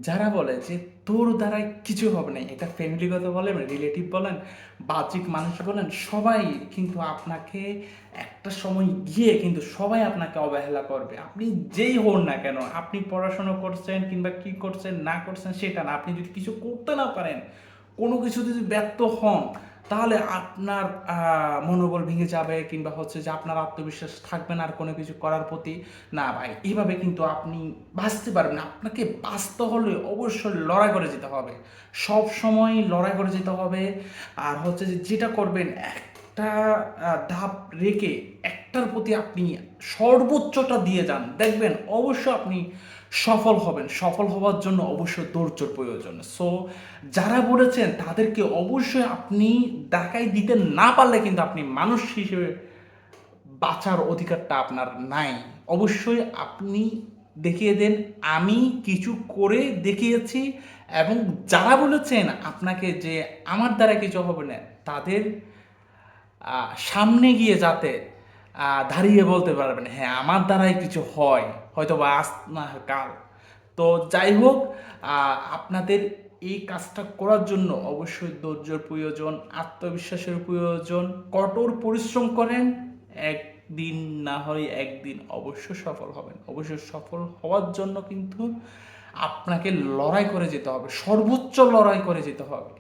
যারা বলে যে তোর দ্বারাই কিছু হবে না, এটা ফ্যামিলিগত বলেন, রিলেটিভ বলেন, বাহ্যিক মানুষ বলেন, সবাই কিন্তু আপনাকে একটা সময় গিয়ে কিন্তু সবাই আপনাকে অবহেলা করবে। আপনি যেই হন না কেন, আপনি পড়াশোনা করছেন কিংবা কি করছেন না করছেন সেটা না, আপনি যদি কিছু করতে না পারেন, কোনো কিছু যদি ব্যর্থ হন, তাহলে আপনার মনোবল ভেঙে যাবে কিংবা হচ্ছে যে আপনার আত্মবিশ্বাস থাকবে না আর কোনো কিছু করার প্রতি। না ভাই, এইভাবে কিন্তু আপনি বাঁচতে পারবেন না। আপনাকে বাঁচতে হলে অবশ্যই লড়াই করে যেতে হবে, সব সময় লড়াই করে যেতে হবে। আর হচ্ছে যে যেটা করবেন, একটা ধাপ রেখে একটার প্রতি আপনি সর্বোচ্চটা দিয়ে যান, দেখবেন অবশ্য আপনি সফল হবেন। সফল হওয়ার জন্য অবশ্যই ধৈর্যর প্রয়োজন। সো যারা বলেছেন তাদেরকে অবশ্যই আপনি দেখাই দিতে না পারলে কিন্তু আপনি মানুষ হিসেবে বাঁচার অধিকারটা আপনার নাই। অবশ্যই আপনি দেখিয়ে দেন আমি কিছু করে দেখিয়েছি। এবং যারা বলেছেন আপনাকে যে আমার দ্বারা কিছু হবে না, তাদের সামনে গিয়ে যাতে দাঁড়িয়ে বলতে পারবেন হ্যাঁ আমার দ্বারাই কিছু হয়, হয়তো বা আজ না হয় কাল। তো যাই হোক, আপনাদের এই কাজটা করার জন্য অবশ্যই ধৈর্যের প্রয়োজন, আত্মবিশ্বাসের প্রয়োজন। কঠোর পরিশ্রম করেন, একদিন না হয় একদিন অবশ্যই সফল হবেন। অবশ্যই সফল হওয়ার জন্য কিন্তু আপনাকে লড়াই করে যেতে হবে, সর্বোচ্চ লড়াই করে যেতে হবে।